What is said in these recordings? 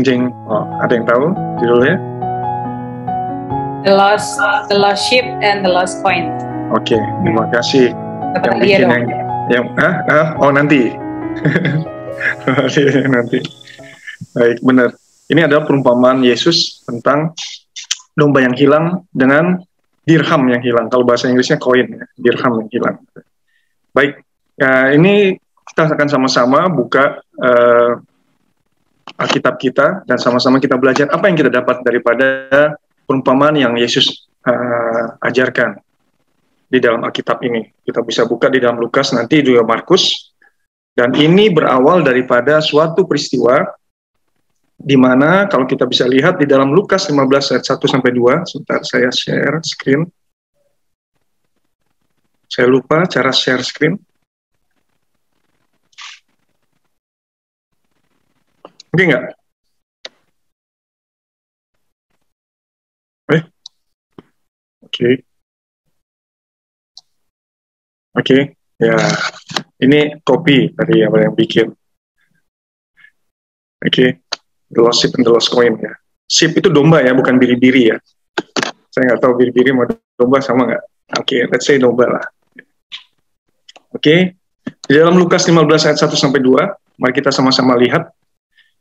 Jeng, ada yang tahu judulnya? The lost sheep and the lost coin. Oke, terima kasih. Dapat Yang hadiah bikin dong. nanti. Nanti. Baik, benar. Ini adalah perumpamaan Yesus tentang domba yang hilang dengan dirham yang hilang. Kalau bahasa Inggrisnya koin, ya, dirham yang hilang. Baik, ini kita akan sama-sama buka Alkitab kita dan sama-sama kita belajar apa yang kita dapat daripada perumpamaan yang Yesus ajarkan di dalam Alkitab ini. Kita bisa buka di dalam Lukas, nanti juga Markus. Dan ini berawal daripada suatu peristiwa di mana kalau kita bisa lihat di dalam Lukas 15 ayat 1 sampai 2. Sebentar saya share screen. Saya lupa cara share screen. Oke nggak? Oke, ya ini kopi tadi yang bikin. Oke, the lost sheep and the lost coin ya. Sheep itu domba ya, bukan biri-biri ya. Saya nggak tahu biri-biri mau domba sama nggak. Oke, let's say domba lah. Oke, di dalam Lukas 15 ayat 1 sampai 2, mari kita sama-sama lihat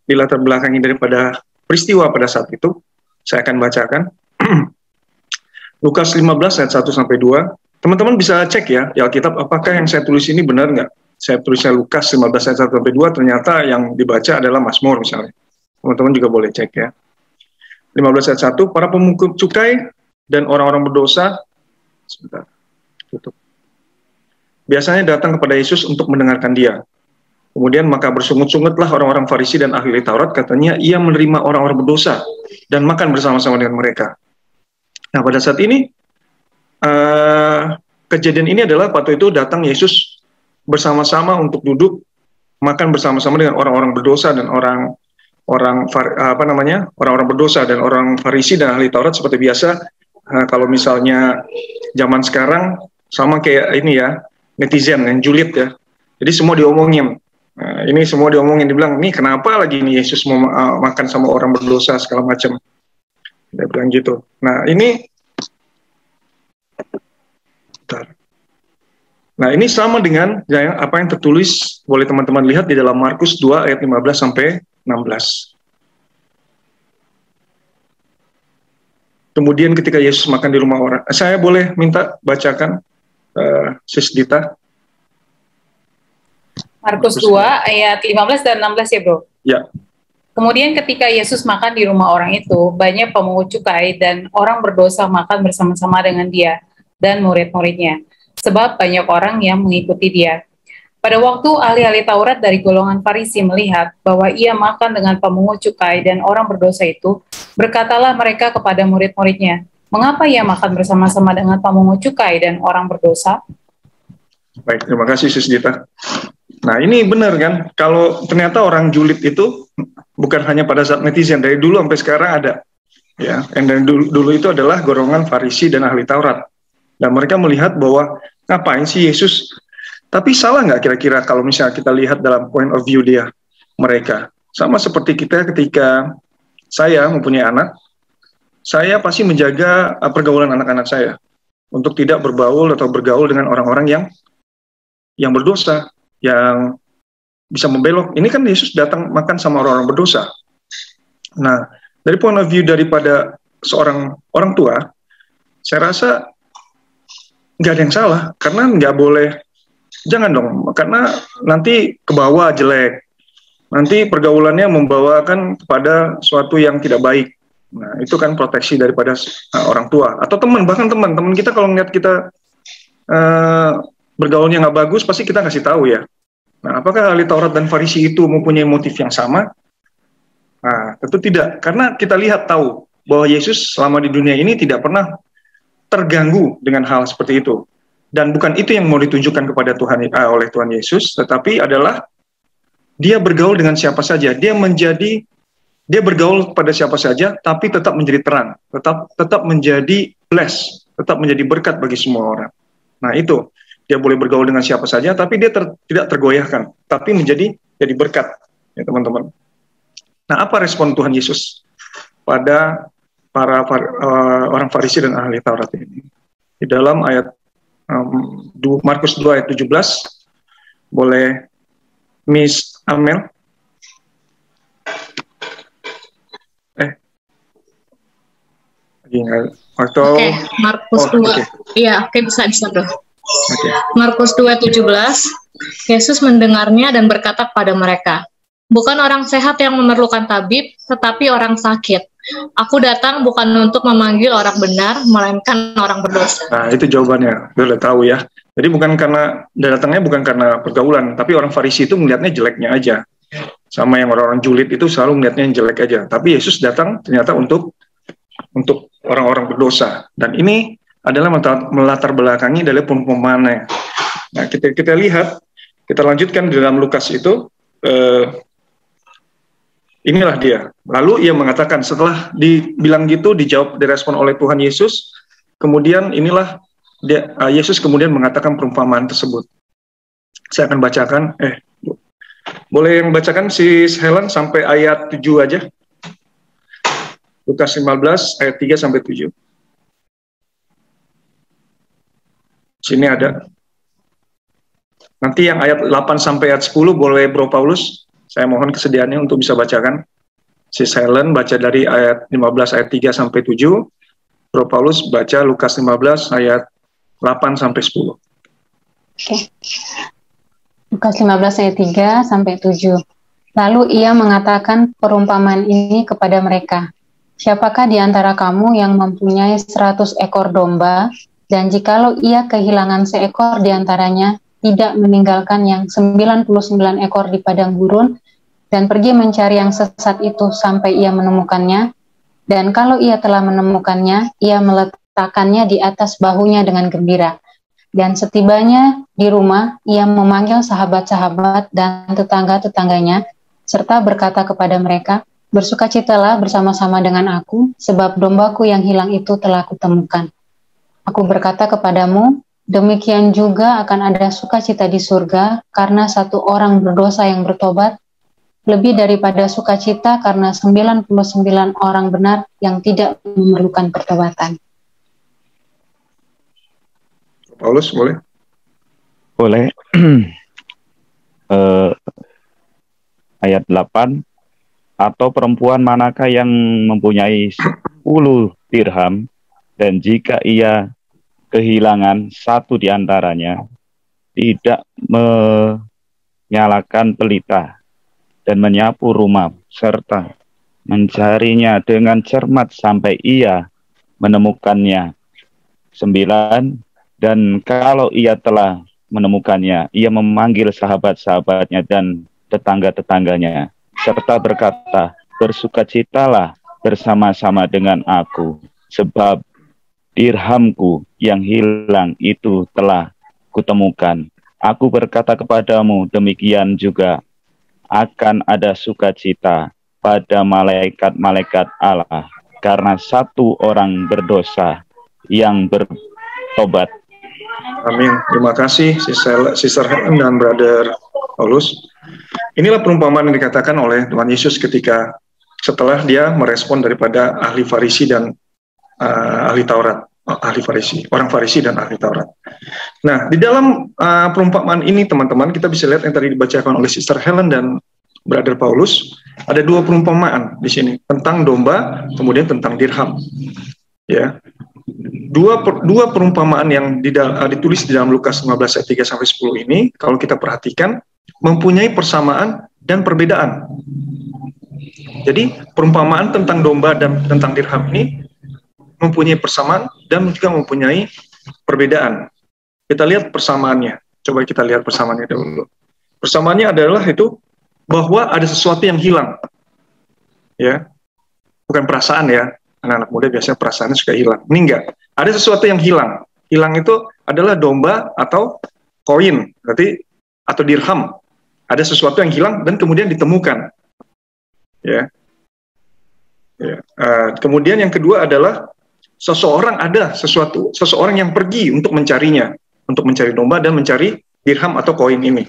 di latar belakangnya daripada peristiwa pada saat itu. Saya akan bacakan. Lukas 15 ayat 1 sampai 2. Teman-teman bisa cek ya, di Alkitab apakah yang saya tulis ini benar nggak? Saya tulisnya Lukas 15 ayat 1 sampai 2, ternyata yang dibaca adalah Mazmur misalnya. Teman-teman juga boleh cek ya. 15 ayat 1, para pemungut cukai dan orang-orang berdosa, sebentar, tutup. Biasanya datang kepada Yesus untuk mendengarkan dia. Kemudian maka bersungut-sungutlah orang-orang Farisi dan ahli Taurat, katanya ia menerima orang-orang berdosa dan makan bersama-sama dengan mereka. Nah pada saat ini, kejadian ini adalah waktu itu datang Yesus bersama-sama untuk duduk makan bersama-sama dengan orang-orang berdosa dan orang berdosa dan orang Farisi dan ahli Taurat seperti biasa. Kalau misalnya zaman sekarang sama kayak ini ya, netizen yang julid ya. Jadi semua diomongin. Ini semua diomongin, dibilang, nih kenapa lagi ini Yesus mau makan sama orang berdosa segala macam. Dia bilang gitu. Nah ini sama dengan apa yang tertulis, boleh teman-teman lihat di dalam Markus 2 ayat 15 sampai 16. Kemudian ketika Yesus makan di rumah orang, saya boleh minta bacakan Sis Dita? Markus 2 ayat 15 dan 16 ya bro? Ya. Kemudian ketika Yesus makan di rumah orang itu, banyak pemungut cukai dan orang berdosa makan bersama-sama dengan dia dan murid-muridnya, sebab banyak orang yang mengikuti dia. Pada waktu ahli-ahli Taurat dari golongan Farisi melihat bahwa ia makan dengan pemungut cukai dan orang berdosa itu, berkatalah mereka kepada murid-muridnya, mengapa ia makan bersama-sama dengan pemungut cukai dan orang berdosa? Baik, terima kasih Sis Dita. Nah ini benar kan, kalau ternyata orang julid itu bukan hanya pada saat netizen, dari dulu sampai sekarang ada. Ya, dan dulu itu adalah golongan Farisi dan ahli Taurat. Dan mereka melihat bahwa ngapain sih Yesus? Tapi salah nggak kira-kira kalau misalnya kita lihat dalam point of view dia mereka? Sama seperti kita ketika saya mempunyai anak, saya pasti menjaga pergaulan anak-anak saya untuk tidak berbaul atau bergaul dengan orang-orang yang berdosa, yang bisa membelok. Ini kan Yesus datang makan sama orang-orang berdosa. Nah, dari point of view daripada seorang orang tua, saya rasa nggak ada yang salah, karena nggak boleh, jangan dong, karena nanti ke bawah jelek, nanti pergaulannya membawakan kepada suatu yang tidak baik. Nah, itu kan proteksi daripada orang tua atau teman, bahkan teman kita kalau ngeliat kita bergaulnya nggak bagus, pasti kita ngasih tahu ya. Nah, apakah ahli Taurat dan Farisi itu mempunyai motif yang sama? Nah, tentu tidak, karena kita lihat tahu bahwa Yesus selama di dunia ini tidak pernah terganggu dengan hal seperti itu. Dan bukan itu yang mau ditunjukkan kepada Tuhan oleh Tuhan Yesus, tetapi adalah dia bergaul dengan siapa saja. Dia bergaul pada siapa saja, tapi tetap menjadi terang, tetap menjadi bless, tetap menjadi berkat bagi semua orang. Nah itu, dia boleh bergaul dengan siapa saja, tapi dia tidak tergoyahkan, tapi jadi berkat, ya teman-teman. Nah, apa respon Tuhan Yesus pada orang Farisi dan ahli Taurat ini? Di dalam ayat Markus 2 ayat 17, boleh Miss Amel? Atau Oke, Markus 2. okay. Iya, oke, bisa bro. Okay. Markus 2:17, Yesus mendengarnya dan berkata kepada mereka, bukan orang sehat yang memerlukan tabib, tetapi orang sakit. Aku datang bukan untuk memanggil orang benar, melainkan orang berdosa. Nah, itu jawabannya. Udah tahu ya. Jadi datangnya bukan karena pergaulan, tapi orang Farisi itu melihatnya jeleknya aja. Sama yang orang-orang julid itu selalu melihatnya yang jelek aja. Tapi Yesus datang ternyata untuk orang-orang berdosa. Dan ini adalah melatar belakangi dari perumpamaannya. Nah, kita lihat, kita lanjutkan di dalam Lukas itu, inilah dia. Lalu ia mengatakan, setelah dibilang gitu, dijawab, direspon oleh Tuhan Yesus, kemudian inilah Yesus kemudian mengatakan perumpamaan tersebut. Saya akan bacakan, boleh yang bacakan si Helen sampai ayat 7 aja. Lukas 15 ayat 3 sampai 7. Sini ada. Nanti yang ayat 8 sampai ayat 10 boleh Bro Paulus. Saya mohon kesediaannya untuk bisa bacakan. Si Helen baca dari ayat 15 ayat 3 sampai 7. Bro Paulus baca Lukas 15 ayat 8 sampai 10. Oke. Lukas 15 ayat 3 sampai 7. Lalu ia mengatakan perumpamaan ini kepada mereka. Siapakah di antara kamu yang mempunyai 100 ekor domba, dan jikalau ia kehilangan seekor di antaranya, tidak meninggalkan yang 99 ekor di padang gurun, dan pergi mencari yang sesat itu sampai ia menemukannya, dan kalau ia telah menemukannya, ia meletakkannya di atas bahunya dengan gembira. Dan setibanya di rumah, ia memanggil sahabat-sahabat dan tetangga-tetangganya, serta berkata kepada mereka, bersukacitalah bersama-sama dengan aku, sebab dombaku yang hilang itu telah kutemukan. Aku berkata kepadamu, demikian juga akan ada sukacita di surga, karena satu orang berdosa yang bertobat, lebih daripada sukacita karena 99 orang benar yang tidak memerlukan pertobatan. Paulus, boleh? Boleh. Ayat 8, atau perempuan manakah yang mempunyai 10 dirham, dan jika ia kehilangan satu di antaranya, tidak menyalakan pelita dan menyapu rumah, serta mencarinya dengan cermat sampai ia menemukannya. 9, dan kalau ia telah menemukannya, ia memanggil sahabat-sahabatnya dan tetangga-tetangganya, serta berkata, bersukacitalah bersama-sama dengan aku, sebab dirhamku yang hilang itu telah kutemukan. Aku berkata kepadamu, demikian juga akan ada sukacita pada malaikat-malaikat Allah, karena satu orang berdosa yang bertobat. Amin. Terima kasih Sister Helen dan Brother Paulus. Inilah perumpamaan yang dikatakan oleh Tuhan Yesus ketika setelah dia merespon daripada ahli Farisi dan ahli Taurat, orang Farisi dan ahli Taurat. Nah, di dalam perumpamaan ini teman-teman, kita bisa lihat yang tadi dibacakan oleh Sister Helen dan Brother Paulus, ada dua perumpamaan di sini, tentang domba, kemudian tentang dirham. Ya. Dua perumpamaan yang ditulis di dalam Lukas 15 ayat 3 sampai 10 ini, kalau kita perhatikan, mempunyai persamaan dan perbedaan. Jadi perumpamaan tentang domba dan tentang dirham ini mempunyai persamaan dan juga mempunyai perbedaan. Kita lihat persamaannya. Coba kita lihat persamaannya dulu. Persamaannya adalah itu bahwa ada sesuatu yang hilang. Ya. Bukan perasaan ya. Anak-anak muda biasanya perasaannya suka hilang. Ini enggak. Ada sesuatu yang hilang. Hilang itu adalah domba atau koin, berarti atau dirham. Ada sesuatu yang hilang dan kemudian ditemukan. Ya. Kemudian yang kedua adalah seseorang yang pergi untuk mencarinya, untuk mencari domba dan mencari dirham atau koin ini.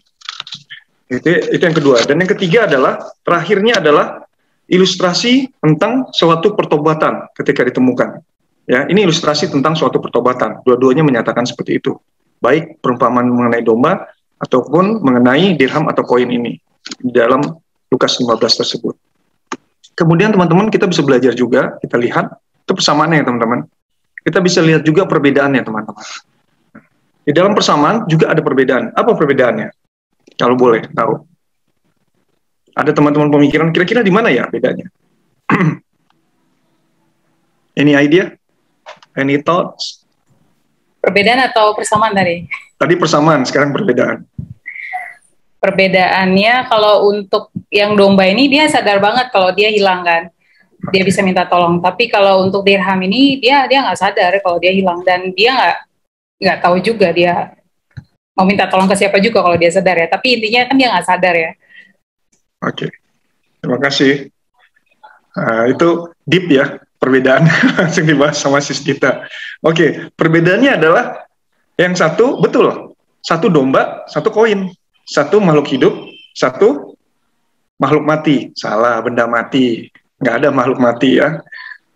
Itu yang kedua. Dan yang ketiga adalah, terakhirnya adalah ilustrasi tentang suatu pertobatan ketika ditemukan. Ya, ini ilustrasi tentang suatu pertobatan. Dua-duanya menyatakan seperti itu. Baik perumpamaan mengenai domba ataupun mengenai dirham atau koin ini di dalam Lukas 15 tersebut. Kemudian teman-teman kita bisa belajar juga, kita lihat itu persamaannya ya teman-teman. Kita bisa lihat juga perbedaannya teman-teman. Di dalam persamaan juga ada perbedaan. Apa perbedaannya? Kalau boleh tahu. Ada teman-teman pemikiran kira-kira di mana ya bedanya? Any idea? Any thoughts? Perbedaan atau persamaan tadi? Tadi persamaan, sekarang perbedaan. Perbedaannya kalau untuk yang domba ini dia sadar banget kalau dia hilang kan. Dia bisa minta tolong. Tapi kalau untuk dirham ini dia nggak sadar kalau dia hilang, dan dia nggak tahu juga dia mau minta tolong ke siapa juga kalau dia sadar ya. Tapi intinya kan dia nggak sadar ya. Oke, terima kasih. Itu deep ya perbedaan yang dibahas sama sis kita. Oke, perbedaannya adalah yang satu betul, satu domba, satu koin, satu makhluk hidup, satu makhluk mati. Salah, benda mati. Nggak ada makhluk mati ya.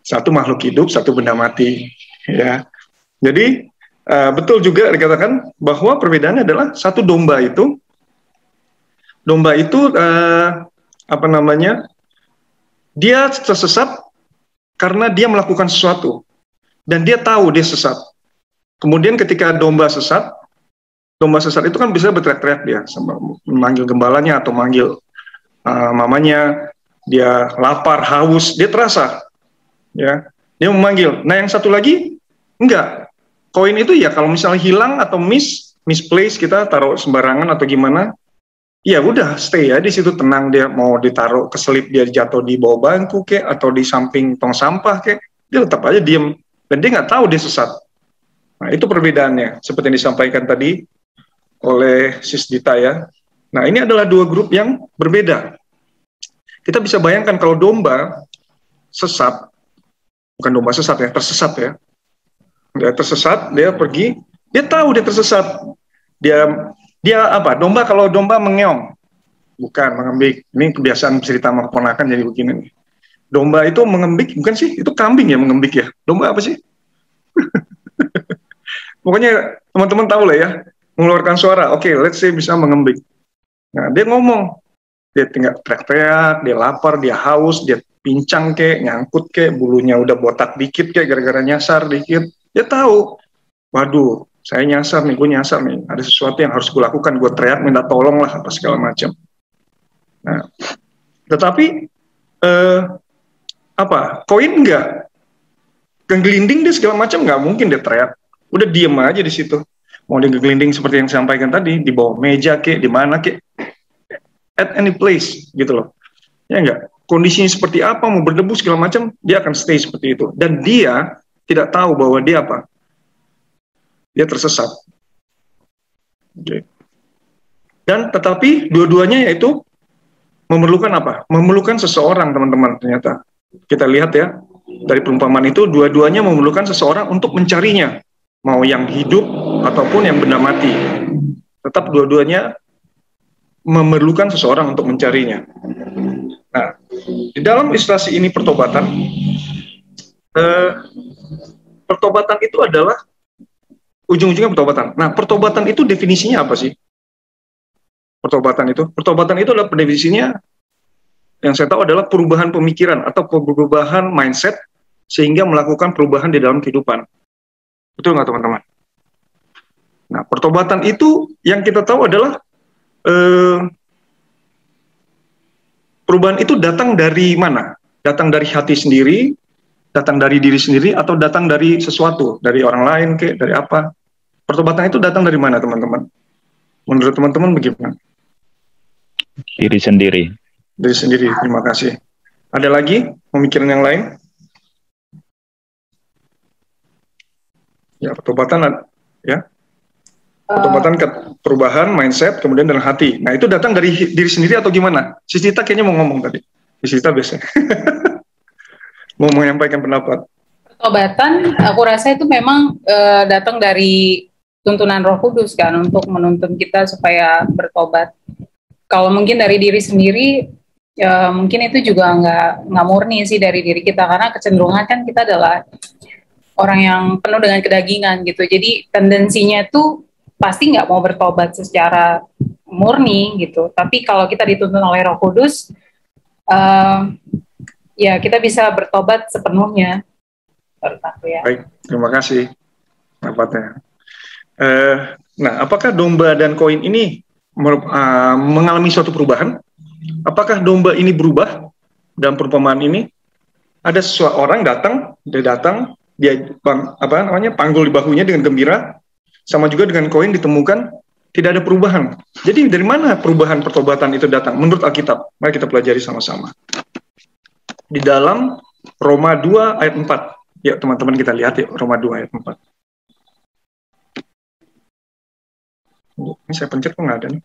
Satu makhluk hidup, satu benda mati. Ya. Jadi betul juga dikatakan bahwa perbedaannya adalah satu domba itu apa namanya? Dia tersesat karena dia melakukan sesuatu dan dia tahu dia sesat. Kemudian ketika domba sesat itu kan bisa berteriak-teriak dia, memanggil gembalanya atau manggil mamanya. Dia lapar, haus, dia terasa, ya, dia memanggil. Nah yang satu lagi enggak. Koin itu ya kalau misalnya hilang atau misplace, kita taruh sembarangan atau gimana, ya udah stay ya di situ, tenang. Dia mau ditaruh keselip, dia jatuh di bawah bangku kek atau di samping tong sampah kek, dia tetap aja diem dan dia nggak tahu dia sesat. Nah itu perbedaannya seperti yang disampaikan tadi oleh Sis Dita ya. Nah ini adalah dua grup yang berbeda. Kita bisa bayangkan kalau domba sesat, bukan domba sesat ya, tersesat ya. Dia tersesat, dia pergi, dia tahu dia tersesat. Dia apa? Domba, kalau domba mengeong, bukan mengembik. Ini kebiasaan cerita keponakan jadi begini nih. Domba itu mengembik, bukan sih? Itu kambing ya mengembik ya. Domba apa sih? Pokoknya teman-teman tahu lah ya, mengeluarkan suara. Oke, let's say bisa mengembik. Nah, dia ngomong. Dia tinggal teriak-teriak, dia lapar, dia haus, dia pincang kek, nyangkut kek, bulunya udah botak dikit kek, gara-gara nyasar dikit. Dia tahu, waduh, saya nyasar nih, gue nyasar nih, ada sesuatu yang harus gue lakukan, gue teriak, minta tolong lah, apa segala macam. Nah, tetapi, koin enggak, kegelinding dia segala macam, nggak mungkin dia teriak, udah diem aja di situ. Mau dia kegelinding seperti yang saya sampaikan tadi, di bawah meja kek, di mana kek, at any place gitu loh, ya enggak, kondisinya seperti apa, mau berdebu segala macam, dia akan stay seperti itu, dan dia tidak tahu bahwa dia apa, dia tersesat. Okay. Dan tetapi dua-duanya yaitu memerlukan apa, memerlukan seseorang teman-teman. Ternyata kita lihat ya dari perumpamaan itu, dua-duanya memerlukan seseorang untuk mencarinya, mau yang hidup ataupun yang benda mati, tetap dua-duanya memerlukan seseorang untuk mencarinya. Nah, di dalam ilustrasi ini pertobatan itu adalah ujung-ujungnya pertobatan. Nah, pertobatan itu definisinya apa sih? Pertobatan itu adalah definisinya yang saya tahu adalah perubahan pemikiran atau perubahan mindset sehingga melakukan perubahan di dalam kehidupan. Betul nggak teman-teman? Nah, pertobatan itu yang kita tahu adalah perubahan itu datang dari mana? Datang dari hati sendiri, datang dari diri sendiri, atau datang dari sesuatu, dari orang lain, kayak dari apa? Pertobatan itu datang dari mana, teman-teman? Menurut teman-teman bagaimana? Diri sendiri. Diri sendiri, terima kasih. Ada lagi pemikiran yang lain? Ya, pertobatan, ya. Pertobatan ke perubahan mindset, kemudian dalam hati. Nah, itu datang dari diri sendiri atau gimana? Sis Dita kayaknya mau ngomong tadi. Sis Dita biasanya mau menyampaikan pendapat. Pertobatan, aku rasa itu memang datang dari tuntunan Roh Kudus kan, untuk menuntun kita supaya bertobat. Kalau mungkin dari diri sendiri, ya mungkin itu juga nggak murni sih dari diri kita, karena kecenderungan kan kita adalah orang yang penuh dengan kedagingan gitu. Jadi tendensinya tuh pasti nggak mau bertobat secara murni gitu. Tapi kalau kita dituntun oleh Roh Kudus, ya kita bisa bertobat sepenuhnya. Menurut aku ya. Baik, terima kasih. Nah, apakah domba dan koin ini mengalami suatu perubahan? Apakah domba ini berubah dalam perumpamaan ini? Ada seseorang datang, dia panggul di bahunya dengan gembira, sama juga dengan koin ditemukan tidak ada perubahan. Jadi dari mana perubahan pertobatan itu datang? Menurut Alkitab, mari kita pelajari sama-sama. Di dalam Roma 2 ayat 4. Ya teman-teman kita lihat ya, Roma 2 ayat 4. Ini saya pencet kok nggak ada nih.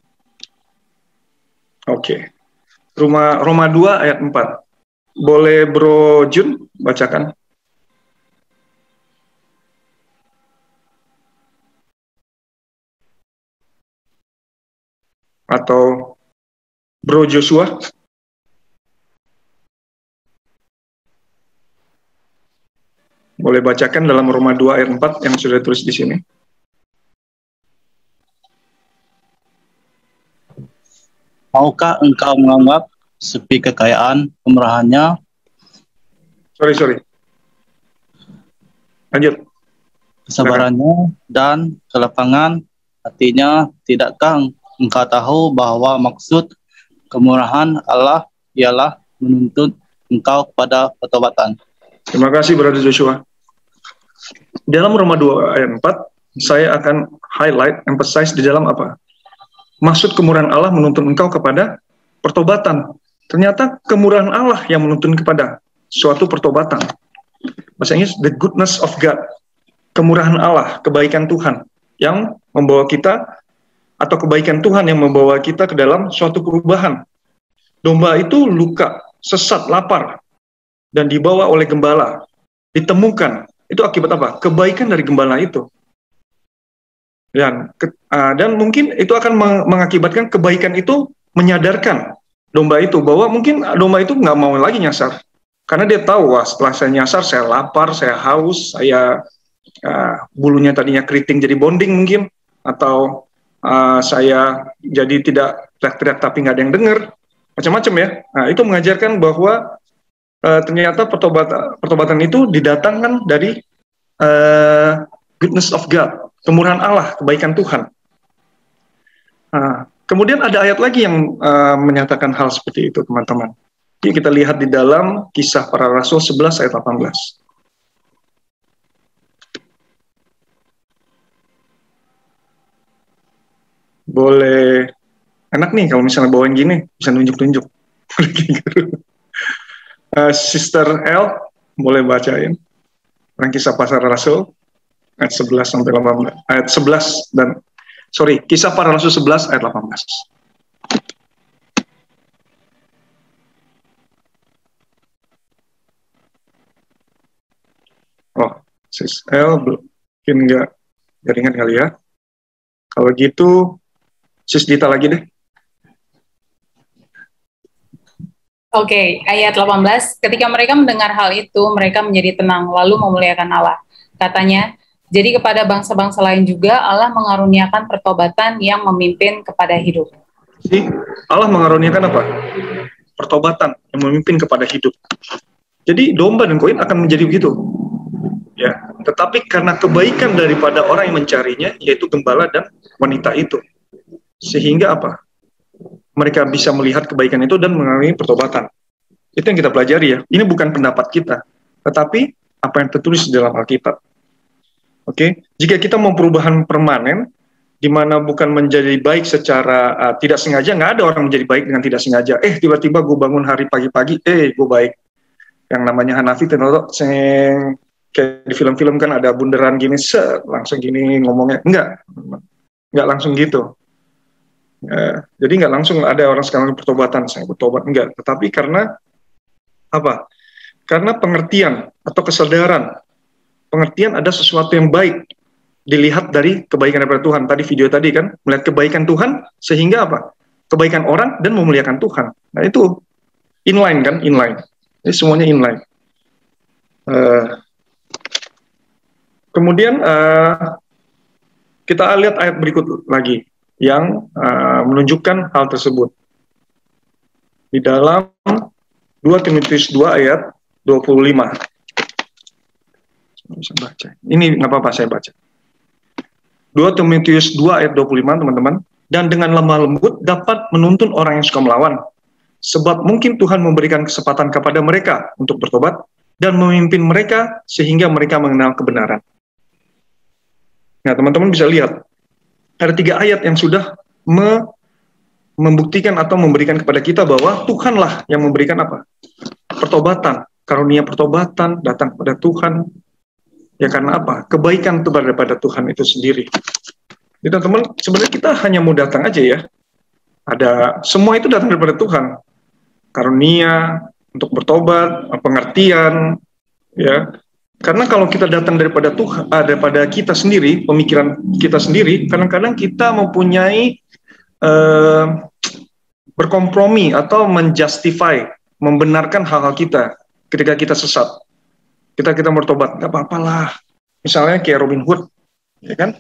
Oke. Roma 2 ayat 4. Boleh Bro Jun bacakan? Atau Bro Joshua? Boleh bacakan dalam Roma 2 ayat 4 yang sudah tulis di sini. Maukah engkau menganggap sepi kekayaan kemurahannya? Sorry. Lanjut. Kesabarannya dan kelapangan hatinya. Tidakkah engkau tahu bahwa maksud kemurahan Allah ialah menuntut engkau kepada pertobatan? Terima kasih Brother Joshua. Dalam Roma 2 ayat 4, saya akan highlight, emphasize di dalam apa? Maksud kemurahan Allah menuntun engkau kepada pertobatan. Ternyata kemurahan Allah yang menuntun kepada suatu pertobatan. Bahasa Inggris, the goodness of God. Kemurahan Allah, kebaikan Tuhan yang membawa kita, atau kebaikan Tuhan yang membawa kita ke dalam suatu perubahan. Domba itu luka, sesat, lapar, dan dibawa oleh gembala. Ditemukan. Itu akibat apa? Kebaikan dari gembala itu. Dan mungkin itu akan mengakibatkan kebaikan itu menyadarkan domba itu bahwa mungkin domba itu nggak mau lagi nyasar, karena dia tahu, wah setelah saya nyasar saya lapar, saya haus, saya bulunya tadinya keriting jadi bonding mungkin, atau saya jadi tidak teriak-teriak tapi nggak ada yang dengar, macam-macam ya. Nah itu mengajarkan bahwa ternyata pertobatan itu didatangkan dari goodness of God, kemurahan Allah, kebaikan Tuhan. Kemudian ada ayat lagi yang menyatakan hal seperti itu, teman-teman. Jadi kita lihat di dalam Kisah Para Rasul 11 ayat 18. Boleh, enak nih kalau misalnya bawain gini, bisa nunjuk-nunjuk. Sister L, boleh bacain Kisah Para Rasul ayat 11 sampai 18. Ayat 11 dan Kisah Para Rasul 11 ayat 18. Oh, Sis L mungkin nggak jaringan kali ya. Kalau gitu, Sis Dita lagi deh. Oke, ayat 18. Ketika mereka mendengar hal itu, mereka menjadi tenang, lalu memuliakan Allah. Katanya, jadi kepada bangsa-bangsa lain juga Allah mengaruniakan pertobatan yang memimpin kepada hidup. Jadi, Allah mengaruniakan apa? Pertobatan yang memimpin kepada hidup. Jadi domba dan koin akan menjadi begitu. Ya, tetapi karena kebaikan daripada orang yang mencarinya, yaitu gembala dan wanita itu. Sehingga apa? Mereka bisa melihat kebaikan itu dan mengalami pertobatan. Itu yang kita pelajari ya. Ini bukan pendapat kita, tetapi apa yang tertulis di dalam Alkitab. Oke, jika kita mau perubahan permanen, di mana bukan menjadi baik secara tidak sengaja, nggak ada orang menjadi baik dengan tidak sengaja. Tiba-tiba gue bangun hari pagi-pagi, gue baik. Yang namanya Hanafi, kayak di film-film kan ada bunderan gini, langsung gini ngomongnya. Nggak langsung gitu. Jadi nggak langsung ada orang sekarang pertobatan, saya bertobat, enggak. Tetapi karena apa? Karena pengertian atau kesadaran. Pengertian ada sesuatu yang baik dilihat dari kebaikan daripada Tuhan. Tadi video tadi kan, melihat kebaikan Tuhan sehingga apa? Kebaikan orang dan memuliakan Tuhan. Nah itu Inline kan, inline. Ini semuanya inline. Kemudian kita lihat ayat berikut lagi yang menunjukkan hal tersebut. Di dalam 2 Timotius 2 ayat 25. Bisa baca. Ini nggak apa-apa saya baca. 2 Timotius 2 ayat 25, teman-teman. Dan dengan lemah lembut dapat menuntun orang yang suka melawan. Sebab mungkin Tuhan memberikan kesempatan kepada mereka untuk bertobat dan memimpin mereka sehingga mereka mengenal kebenaran. Nah, teman-teman bisa lihat, ada 3 ayat yang sudah membuktikan atau memberikan kepada kita bahwa Tuhanlah yang memberikan apa? Pertobatan, karunia pertobatan datang kepada Tuhan. Ya karena apa? Kebaikan itu daripada Tuhan itu sendiri. Jadi teman-teman, sebenarnya kita hanya mau datang aja ya. Ada semua itu datang daripada Tuhan. Karunia untuk bertobat, pengertian, ya. Karena kalau kita datang daripada Tuhan, daripada kita sendiri, pemikiran kita sendiri, kadang-kadang kita mempunyai berkompromi atau menjustify, membenarkan hal-hal kita ketika kita sesat. Kita bertobat, nggak apa-apalah. Misalnya kayak Robin Hood, ya kan?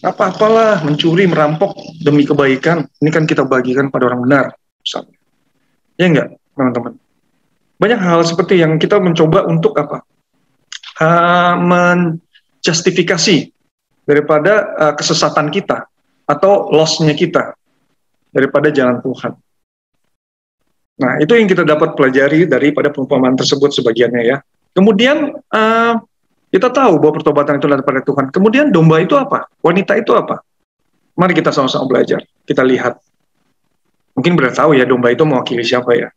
Nggak apa-apalah, mencuri, merampok demi kebaikan. Ini kan kita bagikan pada orang benar, misalnya. Ya enggak, teman-teman? Banyak hal seperti yang kita mencoba untuk apa? Menjustifikasi daripada kesesatan kita atau loss-nya kita daripada jalan Tuhan. Nah, itu yang kita dapat pelajari daripada perumpamaan tersebut sebagiannya ya. Kemudian kita tahu bahwa pertobatan itu daripada Tuhan. Kemudian domba itu apa? Wanita itu apa? Mari kita sama-sama belajar. Kita lihat. Mungkin sudah tahu ya domba itu mewakili siapa ya?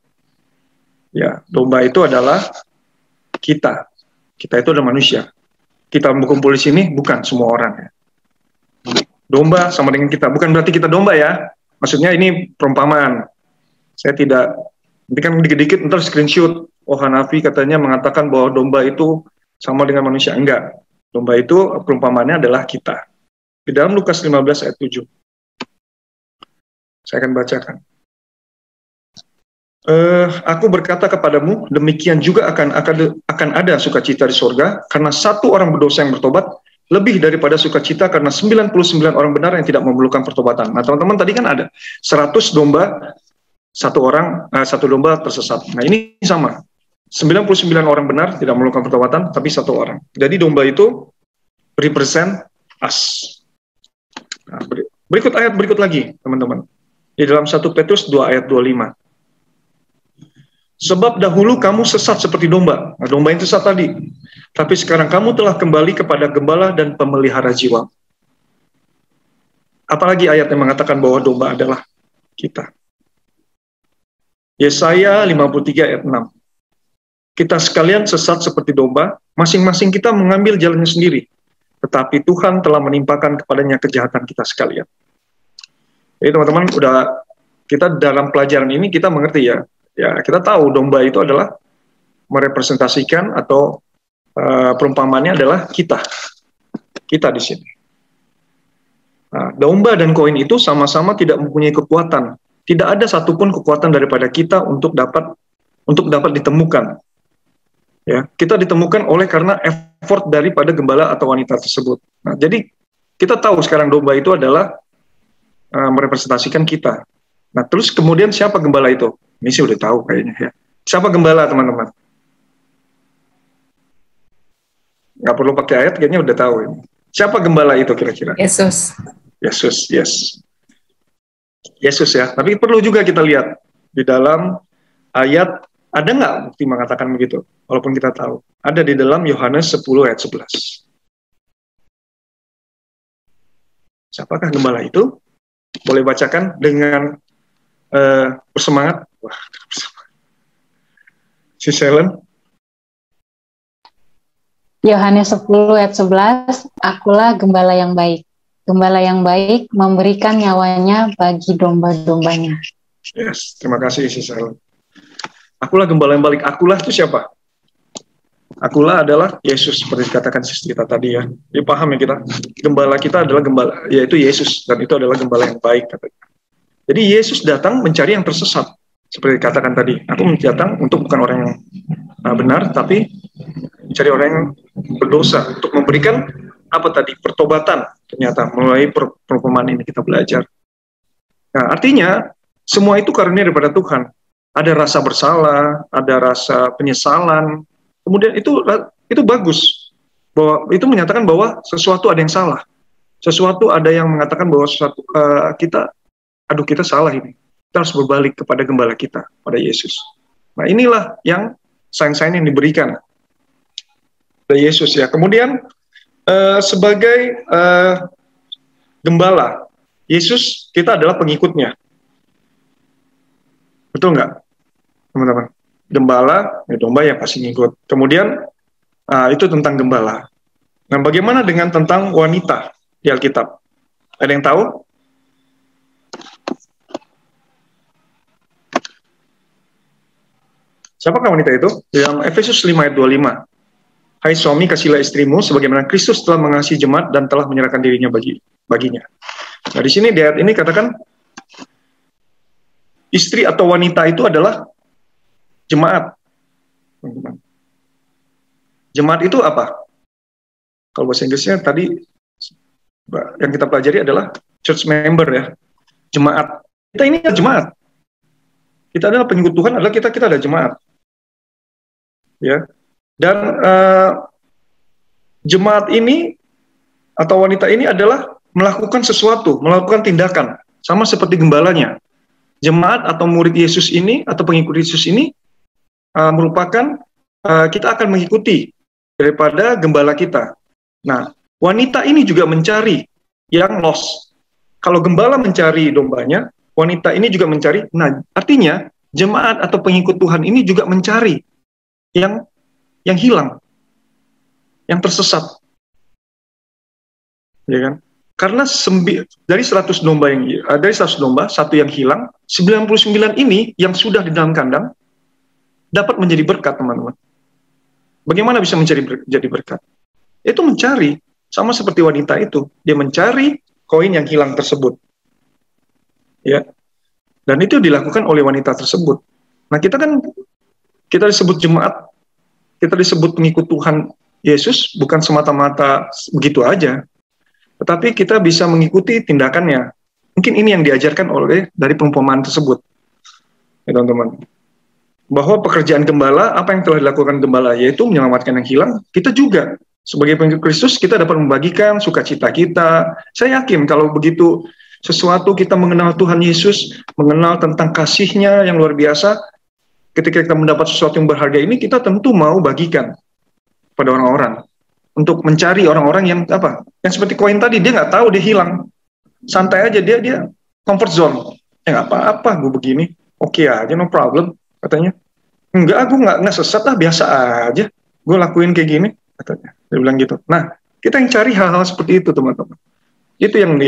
Ya, domba itu adalah kita. Kita itu adalah manusia. Kita berkumpul di sini bukan semua orang ya. Domba sama dengan kita. Bukan berarti kita domba ya. Maksudnya ini perumpamaan. Saya tidak, nanti kan dikit-dikit ntar screenshot, oh Hanafi katanya mengatakan bahwa domba itu sama dengan manusia. Enggak. Domba itu perumpamaannya adalah kita. Di dalam Lukas 15 ayat 7. Saya akan bacakan. Aku berkata kepadamu, demikian juga akan ada sukacita di surga, karena satu orang berdosa yang bertobat, lebih daripada sukacita karena 99 orang benar yang tidak memerlukan pertobatan. Nah, teman-teman tadi kan ada 100 domba, satu domba tersesat. Nah, ini sama. 99 orang benar tidak memerlukan pertobatan, tapi satu orang. Jadi domba itu represent us. Nah, berikut ayat berikut lagi, teman-teman. Di dalam 1 Petrus 2 ayat 25. Sebab dahulu kamu sesat seperti domba. Nah, domba yang sesat tadi. Tapi sekarang kamu telah kembali kepada gembala dan pemelihara jiwa. Apalagi ayat yang mengatakan bahwa domba adalah kita. Yesaya 53 ayat 6. Kita sekalian sesat seperti domba, masing-masing kita mengambil jalannya sendiri. Tetapi Tuhan telah menimpakan kepadanya kejahatan kita sekalian. Jadi teman-teman, kita dalam pelajaran ini kita mengerti ya. Ya, kita tahu domba itu adalah merepresentasikan atau perumpamannya adalah kita di sini. Nah, domba dan koin itu sama-sama tidak mempunyai kekuatan. Tidak ada satupun kekuatan daripada kita untuk dapat ditemukan. Ya, kita ditemukan oleh karena effort daripada gembala atau wanita tersebut. Nah, jadi kita tahu sekarang domba itu adalah merepresentasikan kita. Nah, terus kemudian siapa gembala itu? Ini sih udah tahu kayaknya ya. Siapa gembala, teman-teman? Nggak perlu pakai ayat, kayaknya udah tahu ini. Siapa gembala itu kira-kira? Yesus. Yesus, yes. Yesus ya. Tapi perlu juga kita lihat di dalam ayat, ada nggak bukti mengatakan begitu? Walaupun kita tahu. Ada di dalam Yohanes 10 ayat 11. Siapakah gembala itu? Boleh bacakan dengan bersemangat. Wah, si Selen. Yohanes 10 ayat 11, akulah gembala yang baik. Gembala yang baik memberikan nyawanya bagi domba-dombanya. Yes, terima kasih si Selen. Akulah gembala yang baik. Akulah itu siapa? Akulah adalah Yesus, seperti dikatakan Sis kita tadi ya. Jadi paham ya kita? Gembala kita adalah gembala, yaitu Yesus, dan itu adalah gembala yang baik katanya. Jadi Yesus datang mencari yang tersesat. Seperti katakan tadi, aku datang untuk bukan orang yang benar, tapi mencari orang yang berdosa, untuk memberikan apa tadi, pertobatan. Ternyata melalui perumpamaan ini kita belajar. Nah, artinya semua itu karunia daripada Tuhan. Ada rasa bersalah, ada rasa penyesalan. Kemudian itu bagus. Bahwa itu menyatakan bahwa sesuatu ada yang salah. Sesuatu ada yang mengatakan bahwa sesuatu kita salah ini. Kita harus berbalik kepada gembala kita, pada Yesus. Nah, inilah yang sign-sign yang diberikan pada Yesus ya. Kemudian sebagai gembala, Yesus kita adalah pengikutnya. Betul nggak, teman-teman? Gembala, ya domba yang pasti ngikut. Kemudian itu tentang gembala. Nah, bagaimana dengan tentang wanita di Alkitab? Ada yang tahu? Siapakah wanita itu? Dalam Efesus 5 ayat 25. Hai suami, kasihilah istrimu sebagaimana Kristus telah mengasihi jemaat dan telah menyerahkan dirinya baginya. Nah, di sini di ayat ini katakan istri atau wanita itu adalah jemaat. Jemaat itu apa? Kalau bahasa Inggrisnya tadi yang kita pelajari adalah church member ya. Jemaat. Kita ini adalah jemaat. Kita adalah pengikut Tuhan, adalah kita adalah jemaat. Ya. Dan jemaat ini atau wanita ini adalah melakukan sesuatu, melakukan tindakan, sama seperti gembalanya. Jemaat atau murid Yesus ini atau pengikut Yesus ini merupakan kita akan mengikuti daripada gembala kita. Nah, wanita ini juga mencari yang lost. Kalau gembala mencari dombanya, wanita ini juga mencari. Nah, artinya jemaat atau pengikut Tuhan ini juga mencari yang hilang, yang tersesat, ya kan? Karena dari 100 domba satu yang hilang, 99 ini yang sudah di dalam kandang dapat menjadi berkat, teman-teman. Bagaimana bisa jadi berkat? Itu mencari, sama seperti wanita itu, dia mencari koin yang hilang tersebut, ya. Dan itu dilakukan oleh wanita tersebut. Nah, kita disebut jemaat, kita disebut pengikut Tuhan Yesus bukan semata-mata begitu aja, tetapi kita bisa mengikuti tindakannya. Mungkin ini yang diajarkan dari perumpamaan tersebut, ya, teman-teman. Bahwa pekerjaan gembala, apa yang telah dilakukan gembala, yaitu menyelamatkan yang hilang. Kita juga sebagai pengikut Kristus, kita dapat membagikan sukacita kita. Saya yakin kalau begitu sesuatu kita mengenal Tuhan Yesus, mengenal tentang kasih-Nya yang luar biasa, ketika kita mendapat sesuatu yang berharga ini, kita tentu mau bagikan pada orang-orang. Untuk mencari orang-orang yang yang seperti koin tadi, dia nggak tahu dia hilang. Santai aja, dia comfort zone. Nggak apa-apa, gue begini. Oke aja, no problem, katanya. Enggak, aku nggak sesat lah, biasa aja. Gue lakuin kayak gini, katanya. Dia bilang gitu. Nah, kita yang cari hal-hal seperti itu, teman-teman. Itu yang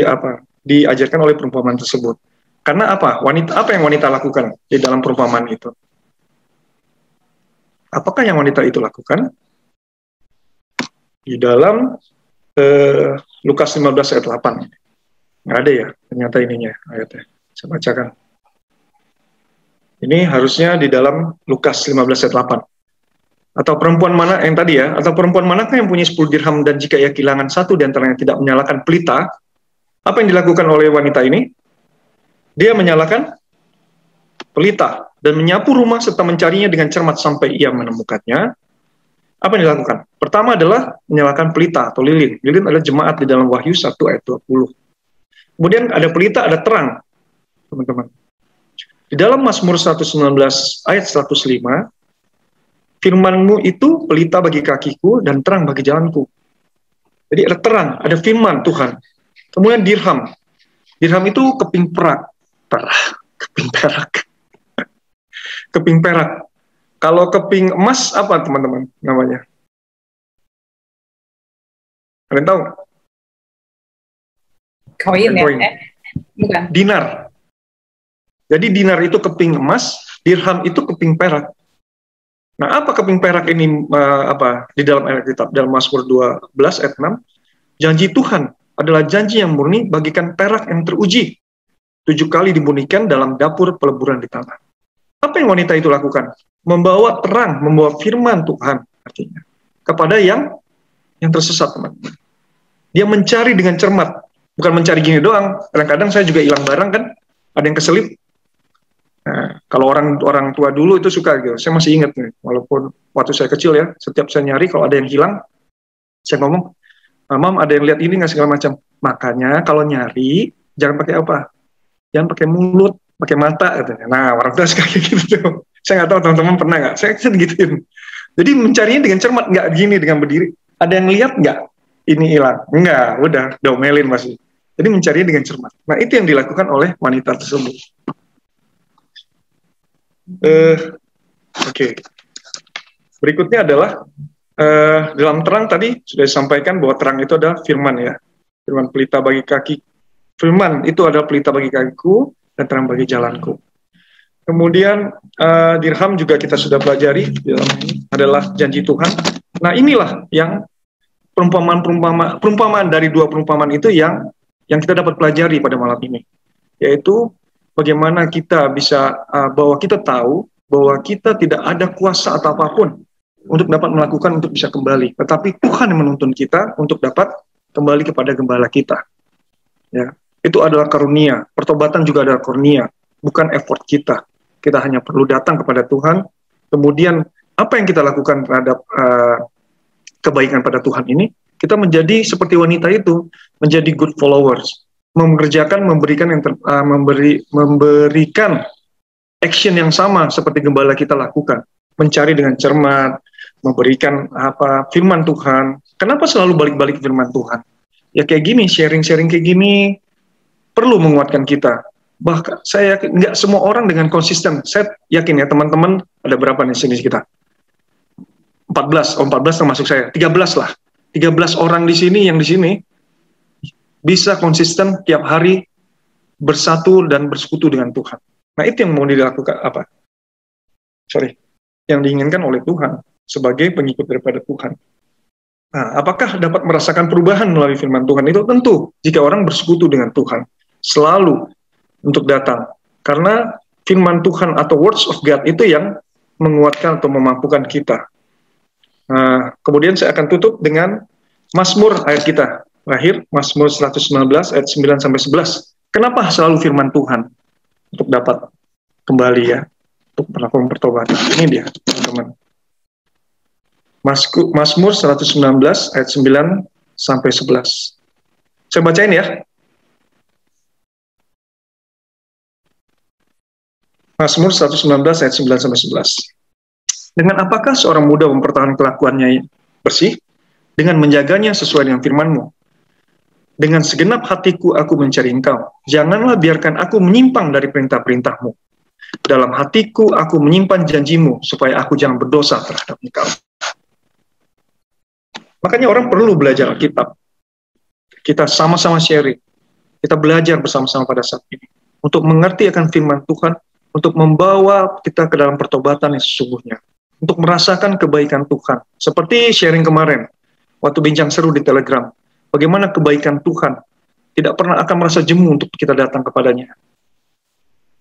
diajarkan oleh perumpamaan tersebut. Karena apa yang wanita lakukan di dalam perumpamaan itu? Apakah yang wanita itu lakukan? Di dalam Lukas 15 ayat 8. Nggak ada ya, ternyata ininya ayatnya. Saya bacakan. Ini harusnya di dalam Lukas 15 ayat 8. Atau perempuan mana yang tadi ya? Atau perempuan manakah yang punya 10 dirham dan jika ia kehilangan satu di antaranya tidak menyalakan pelita? Apa yang dilakukan oleh wanita ini? Dia menyalakan pelita dan menyapu rumah serta mencarinya dengan cermat sampai ia menemukannya. Apa yang dilakukan? Pertama adalah menyalakan pelita atau lilin. Lilin adalah jemaat di dalam Wahyu 1 ayat 20. Kemudian ada pelita, ada terang, teman-teman. Di dalam Mazmur 119 ayat 105, firman-Mu itu pelita bagi kakiku dan terang bagi jalanku. Jadi ada terang, ada firman Tuhan. Kemudian dirham. Dirham itu keping perak. Keping perak. Keping perak. Kalau keping emas apa, teman-teman, namanya? Ada yang tahu? Koin ya? Bukan. Dinar. Jadi dinar itu keping emas, dirham itu keping perak. Nah, apa keping perak ini di dalam Alkitab? Dalam Mazmur 12 ayat 6, janji Tuhan adalah janji yang murni bagikan perak yang teruji. 7 kali dimurnikan dalam dapur peleburan di tanah. Apa yang wanita itu lakukan? Membawa terang, membawa firman Tuhan artinya kepada yang tersesat, teman-teman. Dia mencari dengan cermat, bukan mencari gini doang. Kadang-kadang saya juga hilang barang kan, ada yang keselip. Nah, kalau orang tua dulu itu suka gitu. Saya masih ingat nih, walaupun waktu saya kecil ya, setiap saya nyari kalau ada yang hilang, saya ngomong, "Mam, ada yang lihat ini nggak?" segala macam. Makanya kalau nyari jangan pakai apa? Jangan pakai mulut, pakai mata katanya. Nah, orang tua suka kayak gitu. Saya nggak tahu teman-teman pernah nggak? Saya gituin. Jadi mencarinya dengan cermat, nggak gini dengan berdiri. Ada yang lihat nggak? Ini hilang? Nggak, udah diomelin masih. Jadi mencarinya dengan cermat. Nah, itu yang dilakukan oleh wanita tersebut. Oke. Berikutnya adalah dalam terang tadi sudah disampaikan bahwa terang itu adalah firman ya. Firman pelita bagi kaki. Firman itu adalah pelita bagi kakiku dan terang bagi jalanku. Kemudian dirham juga kita sudah pelajari di dalam ini adalah janji Tuhan. Nah, inilah yang perumpamaan dari dua perumpamaan itu yang kita dapat pelajari pada malam ini, yaitu bagaimana kita bisa bahwa kita tahu bahwa kita tidak ada kuasa atau apapun untuk dapat melakukan untuk bisa kembali, tetapi Tuhan yang menuntun kita untuk dapat kembali kepada gembala kita. Ya, itu adalah karunia. Pertobatan juga adalah karunia, bukan effort kita. Kita hanya perlu datang kepada Tuhan. Kemudian apa yang kita lakukan terhadap kebaikan pada Tuhan ini, kita menjadi seperti wanita itu, menjadi good followers, memberikan action yang sama seperti gembala kita lakukan, mencari dengan cermat, memberikan firman Tuhan. Kenapa selalu balik-balik firman Tuhan? Ya kayak gini, sharing-sharing kayak gini perlu menguatkan kita. Bahkan saya yakin nggak semua orang dengan konsisten. Saya yakin ya teman-teman, ada berapa nih sini kita? 14 termasuk saya, 13 lah. 13 orang di sini yang di sini bisa konsisten tiap hari bersatu dan bersekutu dengan Tuhan. Nah, itu yang mau dilakukan yang diinginkan oleh Tuhan sebagai pengikut daripada Tuhan. Nah, apakah dapat merasakan perubahan melalui firman Tuhan? Itu tentu jika orang bersekutu dengan Tuhan selalu untuk datang. Karena firman Tuhan atau words of God itu yang menguatkan atau memampukan kita. Nah, kemudian saya akan tutup dengan Mazmur ayat kita terakhir, Mazmur 119 ayat 9-11. Kenapa selalu firman Tuhan untuk dapat kembali ya, untuk melakukan pertobatan? Ini dia, teman-teman. Mazmur 119 ayat 9-11. Saya bacain ya. Mazmur 119 ayat 9-11. Dengan apakah seorang muda mempertahankan kelakuannya bersih? Dengan menjaganya sesuai dengan firman-Mu. Dengan segenap hatiku aku mencari Engkau. Janganlah biarkan aku menyimpang dari perintah-perintah-Mu. Dalam hatiku aku menyimpan janji-Mu, supaya aku jangan berdosa terhadap Engkau. Makanya orang perlu belajar Alkitab. Kita sama-sama sharing. Kita belajar bersama-sama pada saat ini. Untuk mengerti akan firman Tuhan, untuk membawa kita ke dalam pertobatan yang sesungguhnya. Untuk merasakan kebaikan Tuhan. Seperti sharing kemarin, waktu bincang seru di Telegram. Bagaimana kebaikan Tuhan tidak pernah akan merasa jemu untuk kita datang kepadanya.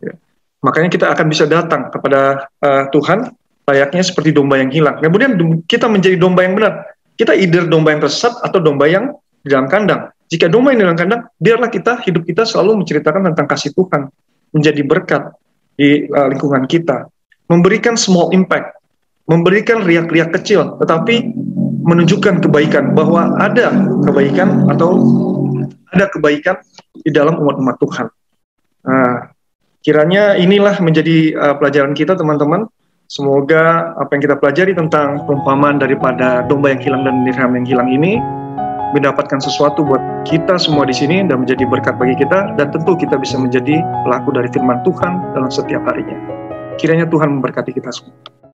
Ya. Makanya kita akan bisa datang kepada Tuhan layaknya seperti domba yang hilang. Kemudian kita menjadi domba yang benar. Kita either domba yang tersesat atau domba yang di dalam kandang. Jika domba yang di dalam kandang, biarlah hidup kita selalu menceritakan tentang kasih Tuhan. Menjadi berkat di lingkungan kita. Memberikan small impact. Memberikan riak-riak kecil, tetapi menunjukkan kebaikan, bahwa ada kebaikan atau ada kebaikan di dalam umat-umat Tuhan. Nah, kiranya inilah menjadi pelajaran kita, teman-teman. Semoga apa yang kita pelajari tentang perumpamaan daripada domba yang hilang dan dirham yang hilang ini mendapatkan sesuatu buat kita semua di sini dan menjadi berkat bagi kita, dan tentu kita bisa menjadi pelaku dari firman Tuhan dalam setiap harinya. Kiranya Tuhan memberkati kita semua.